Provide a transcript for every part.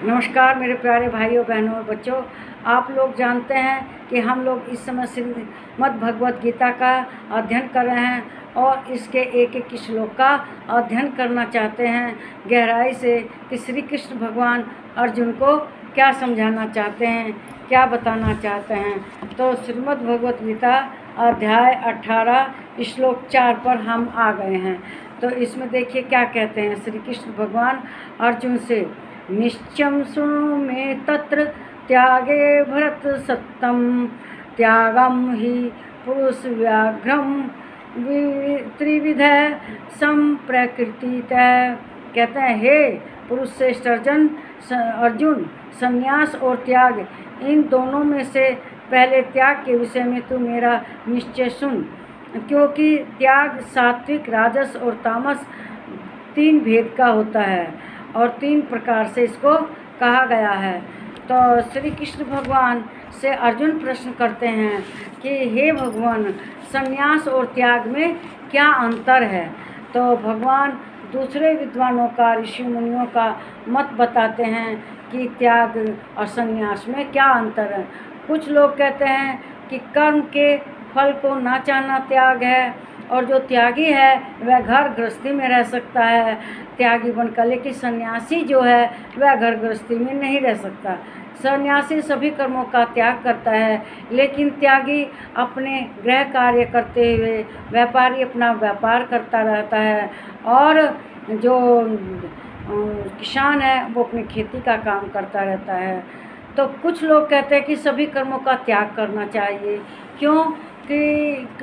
नमस्कार मेरे प्यारे भाइयों बहनों और बच्चों। आप लोग जानते हैं कि हम लोग इस समय श्रीमद् भगवत गीता का अध्ययन कर रहे हैं और इसके एक एक श्लोक का अध्ययन करना चाहते हैं गहराई से कि श्री कृष्ण भगवान अर्जुन को क्या समझाना चाहते हैं, क्या बताना चाहते हैं। तो श्रीमद् भगवत गीता अध्याय 18 श्लोक 4 पर हम आ गए हैं। तो इसमें देखिए क्या कहते हैं श्री कृष्ण भगवान अर्जुन से। निश्चयं शृणु मे तत्र त्यागे भरत सत्तम त्यागम ही पुरुष व्याघ्रम त्रिविध संप्रकृतितः। कहते हैं हे पुरुष श्रेष्ठ अर्जुन, संन्यास और त्याग इन दोनों में से पहले त्याग के विषय में तू मेरा निश्चय सुन, क्योंकि त्याग सात्विक, राजस और तामस 3 भेद का होता है और 3 प्रकार से इसको कहा गया है। तो श्री कृष्ण भगवान से अर्जुन प्रश्न करते हैं कि हे भगवान, संन्यास और त्याग में क्या अंतर है। तो भगवान दूसरे विद्वानों का, ऋषि मुनियों का मत बताते हैं कि त्याग और संन्यास में क्या अंतर है। कुछ लोग कहते हैं कि कर्म के फल को ना चाहना त्याग है और जो त्यागी है वह घर गृहस्थी में रह सकता है त्यागी बनकर, लेकिन सन्यासी जो है वह घर गृहस्थी में नहीं रह सकता। सन्यासी सभी कर्मों का त्याग करता है, लेकिन त्यागी अपने गृह कार्य करते हुए व्यापारी अपना व्यापार करता रहता है और जो किसान है वो अपनी खेती का काम करता रहता है। तो कुछ लोग कहते हैं कि सभी कर्मों का त्याग करना चाहिए, क्योंकि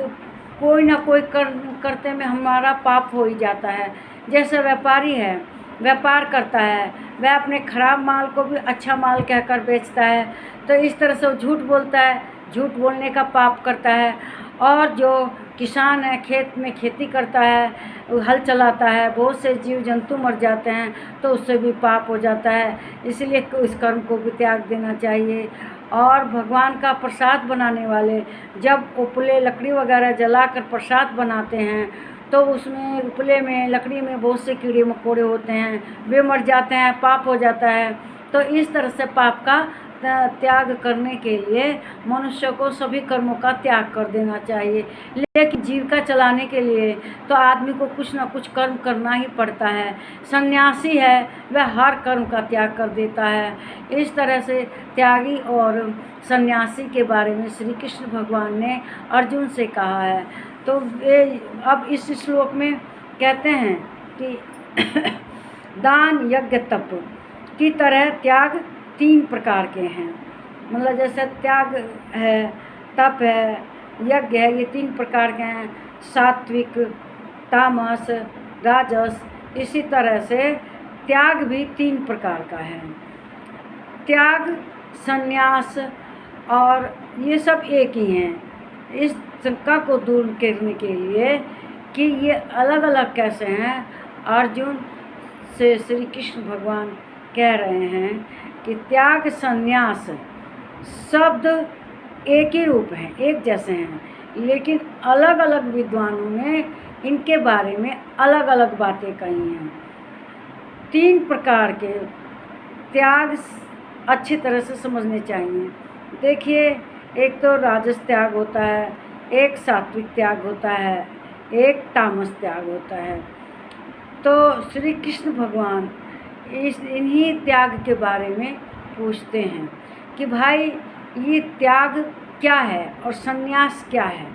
कोई ना कोई कर्म करते में हमारा पाप हो ही जाता है। जैसे व्यापारी है, व्यापार करता है, वह अपने खराब माल को भी अच्छा माल कहकर बेचता है, तो इस तरह से वो झूठ बोलता है, झूठ बोलने का पाप करता है। और जो किसान है, खेत में खेती करता है, हल चलाता है, बहुत से जीव जंतु मर जाते हैं तो उससे भी पाप हो जाता है। इसलिए इस कर्म को भी त्याग देना चाहिए। और भगवान का प्रसाद बनाने वाले जब उपले लकड़ी वगैरह जलाकर प्रसाद बनाते हैं तो उसमें उपले में, लकड़ी में बहुत से कीड़े मकोड़े होते हैं, वे मर जाते हैं, पाप हो जाता है। तो इस तरह से पाप का त्याग करने के लिए मनुष्य को सभी कर्मों का त्याग कर देना चाहिए। लेकिन जीविका चलाने के लिए तो आदमी को कुछ ना कुछ कर्म करना ही पड़ता है। सन्यासी है वह हर कर्म का त्याग कर देता है। इस तरह से त्यागी और सन्यासी के बारे में श्री कृष्ण भगवान ने अर्जुन से कहा है। तो ये अब इस श्लोक में कहते हैं कि दान, यज्ञ, तप की तरह त्याग 3 प्रकार के हैं। मतलब जैसे त्याग है, तप है, यज्ञ है, ये 3 प्रकार के हैं। सात्विक, तामस, राजस। इसी तरह से त्याग भी 3 प्रकार का है। त्याग, संन्यास और ये सब एक ही हैं। इस शंका को दूर करने के लिए कि ये अलग अलग कैसे हैं, अर्जुन से श्री कृष्ण भगवान कह रहे हैं कि त्याग, संन्यास शब्द एक ही रूप हैं, एक जैसे हैं, लेकिन अलग अलग विद्वानों ने इनके बारे में अलग अलग बातें कही हैं। 3 प्रकार के त्याग अच्छी तरह से समझने चाहिए। देखिए, एक तो राजस त्याग होता है, एक सात्विक त्याग होता है, एक तामस त्याग होता है। तो श्री कृष्ण भगवान इन्हीं त्याग के बारे में पूछते हैं कि भाई ये त्याग क्या है और संन्यास क्या है।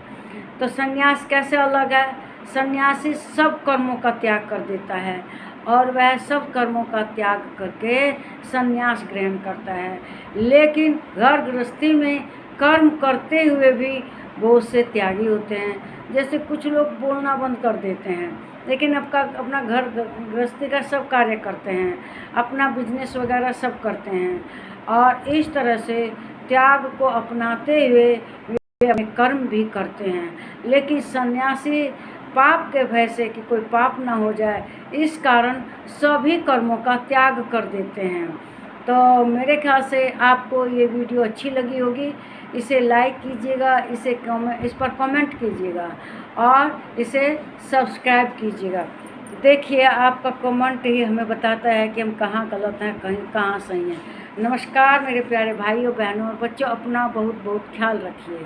तो संन्यास कैसे अलग है। सन्यासी सब कर्मों का त्याग कर देता है और वह सब कर्मों का त्याग करके संन्यास ग्रहण करता है, लेकिन घर गृहस्थी में कर्म करते हुए भी बहुत से त्यागी होते हैं। जैसे कुछ लोग बोलना बंद कर देते हैं, लेकिन अपना घर गृहस्थी का सब कार्य करते हैं, अपना बिजनेस वगैरह सब करते हैं और इस तरह से त्याग को अपनाते हुए वे अपने कर्म भी करते हैं। लेकिन सन्यासी पाप के भय से कि कोई पाप ना हो जाए, इस कारण सभी कर्मों का त्याग कर देते हैं। तो मेरे ख्याल से आपको ये वीडियो अच्छी लगी होगी। इसे लाइक कीजिएगा, इस पर कमेंट कीजिएगा और इसे सब्सक्राइब कीजिएगा। देखिए, आपका कमेंट ही हमें बताता है कि हम कहाँ गलत हैं, कहीं कहाँ सही हैं। नमस्कार मेरे प्यारे भाइयों बहनों और बच्चों, अपना बहुत बहुत ख्याल रखिए।